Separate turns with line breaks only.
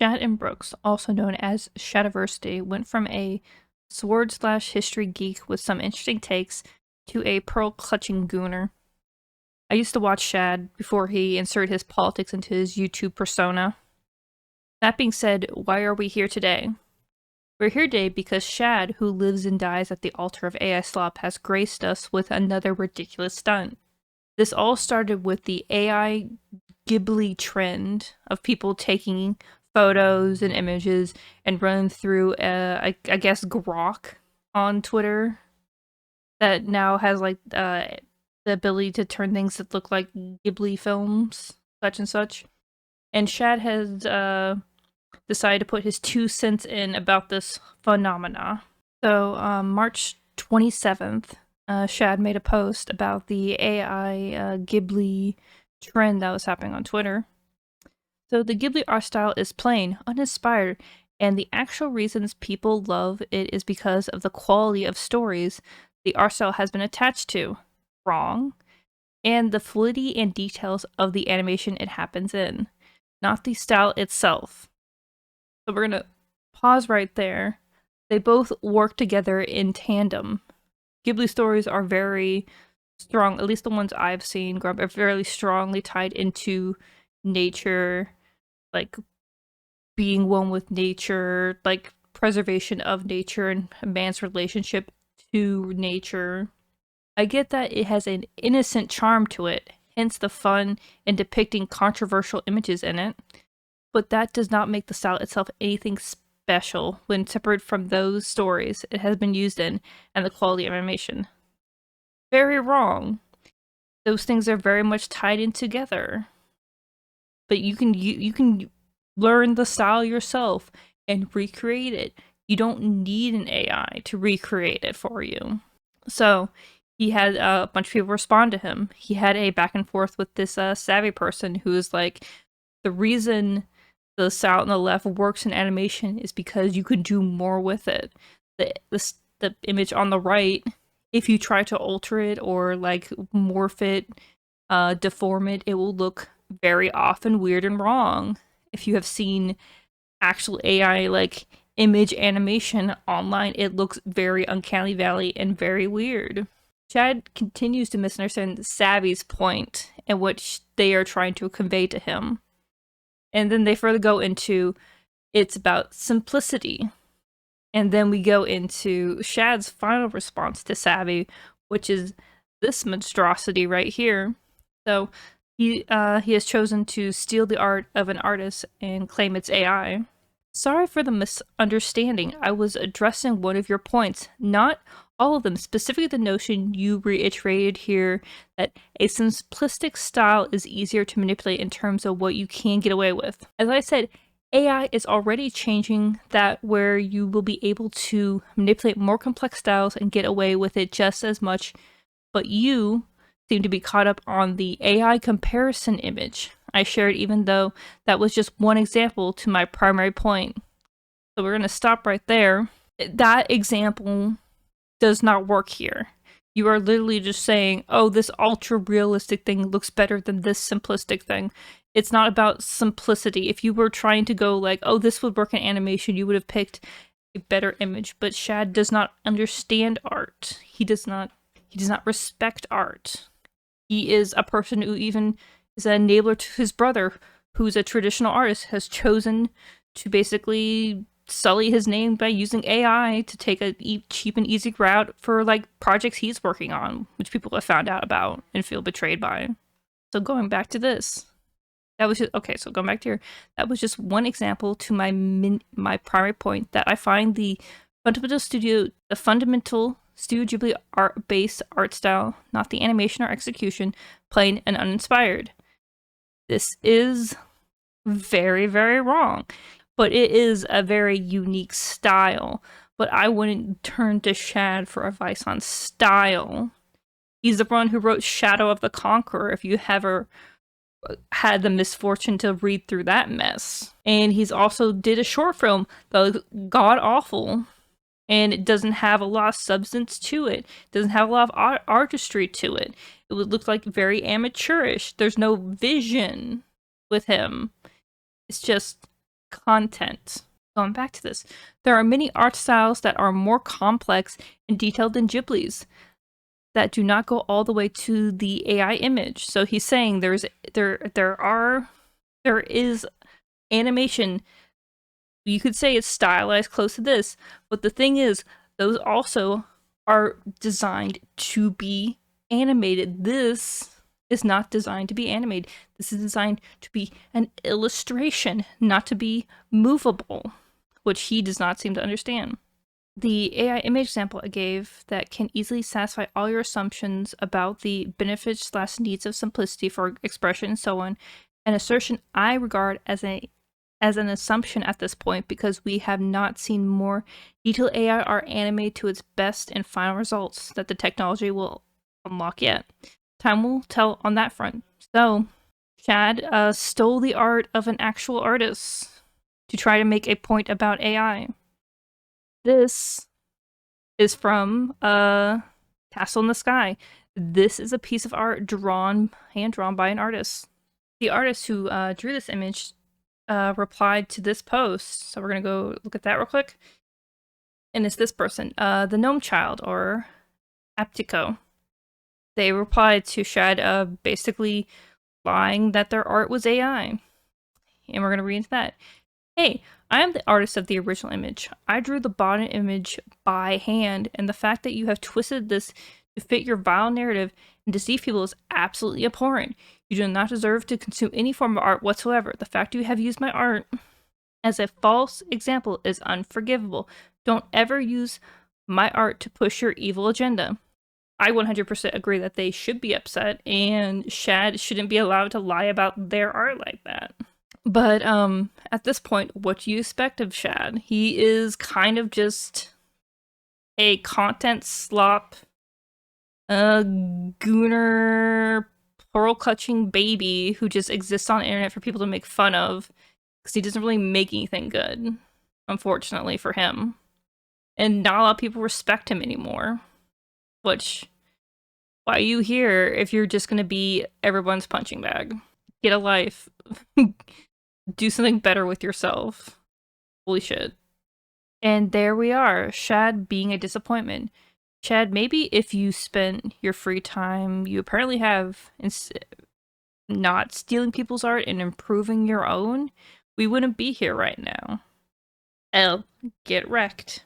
Shad and Brooks, also known as Shadiversity, went from a sword/history geek with some interesting takes to a pearl-clutching gooner. I used to watch Shad before he inserted his politics into his YouTube persona. That being said, why are we here today? We're here today because Shad, who lives and dies at the altar of AI slop, has graced us with another ridiculous stunt. This all started with the AI Ghibli trend of people taking photos and images and running through, I guess, Grok on Twitter that now has like the ability to turn things that look like Ghibli films, such and such. And Shad has decided to put his 2 cents in about this phenomena. So, March 27th, Shad made a post about the AI Ghibli trend that was happening on Twitter. So the Ghibli art style is plain, uninspired, and the actual reasons people love it is because of the quality of stories the art style has been attached to. Wrong. And the fluidity and details of the animation it happens in, not the style itself. So we're gonna pause right there. They both work together in tandem. Ghibli stories are very strong, at least the ones I've seen growing up, are very strongly tied into nature, like being one with nature, like preservation of nature and man's relationship to nature. I get that it has an innocent charm to it, hence the fun in depicting controversial images in it, but that does not make the style itself anything special when separate from those stories it has been used in and the quality of animation. Very wrong. Those things are very much tied in together. But you can learn the style yourself and recreate it. You don't need an AI to recreate it for you. So he had a bunch of people respond to him. He had a back and forth with this savvy person who is like, the reason the style on the left works in animation is because you can do more with it. The image on the right, if you try to alter it or like morph it, deform it, it will look very often weird and wrong. If you have seen actual AI like image animation online, it looks very uncanny valley and very weird. Chad continues to misunderstand Savvy's point and what they are trying to convey to him. And then they further go into it's about simplicity. And then we go into Shad's final response to Savvy, which is this monstrosity right here. So he has chosen to steal the art of an artist and claim it's AI. Sorry for the misunderstanding. I was addressing one of your points, not all of them, specifically the notion you reiterated here that a simplistic style is easier to manipulate in terms of what you can get away with. As I said, AI is already changing that where you will be able to manipulate more complex styles and get away with it just as much, but you seem to be caught up on the AI comparison image I shared, even though that was just one example to my primary point. So we're going to stop right there. That example does not work here. You are literally just saying, oh, this ultra realistic thing looks better than this simplistic thing. It's not about simplicity. If you were trying to go like, oh, this would work in animation, you would have picked a better image. But Shad does not understand art. He does not respect art. He is a person who even is an enabler to his brother, who's a traditional artist, has chosen to basically sully his name by using AI to take a cheap and easy route for like projects he's working on, which people have found out about and feel betrayed by. So going back to this, that was just okay. So going back to here, that was just one example to my primary point that I find the fundamental Studio Ghibli art-based art style, not the animation or execution, plain and uninspired. This is very, very wrong. But it is a very unique style. But I wouldn't turn to Shad for advice on style. He's the one who wrote Shadow of the Conqueror, if you ever had the misfortune to read through that mess. And he's also did a short film that was god-awful. And it doesn't have a lot of substance to it. It doesn't have a lot of artistry to it. It would look like very amateurish. There's no vision with him. It's just content. Going back to this, there are many art styles that are more complex and detailed than Ghibli's that do not go all the way to the AI image. So he's saying there is animation. You could say it's stylized close to this, but the thing is, those also are designed to be animated. This is not designed to be animated. This is designed to be an illustration, not to be movable, which he does not seem to understand. The AI image example I gave that can easily satisfy all your assumptions about the benefits/needs of simplicity for expression and so on, an assertion I regard as an assumption at this point because we have not seen more detailed AI art animated to its best and final results that the technology will unlock yet. Time will tell on that front. So, Shad stole the art of an actual artist to try to make a point about AI. This is from Castle in the Sky. This is a piece of art hand-drawn by an artist. The artist who drew this image replied to this post. So we're gonna go look at that real quick. And it's this person, the Gnome Child, or Aptico. They replied to Shad basically lying that their art was AI. And we're gonna read into that. Hey, I am the artist of the original image. I drew the bottom image by hand, and the fact that you have twisted this to fit your vile narrative and deceive people is absolutely abhorrent. You do not deserve to consume any form of art whatsoever. The fact you have used my art as a false example is unforgivable. Don't ever use my art to push your evil agenda. I 100% agree that they should be upset, and Shad shouldn't be allowed to lie about their art like that. But at this point, what do you expect of Shad? He is kind of just a content slop, gooner, pearl-clutching baby who just exists on the internet for people to make fun of because he doesn't really make anything good, unfortunately for him. And not a lot of people respect him anymore. Which, why are you here if you're just gonna be everyone's punching bag? Get a life. Do something better with yourself. Holy shit. And there we are, Shad being a disappointment. Shad, maybe if you spent your free time you apparently have not stealing people's art and improving your own, we wouldn't be here right now. Get wrecked.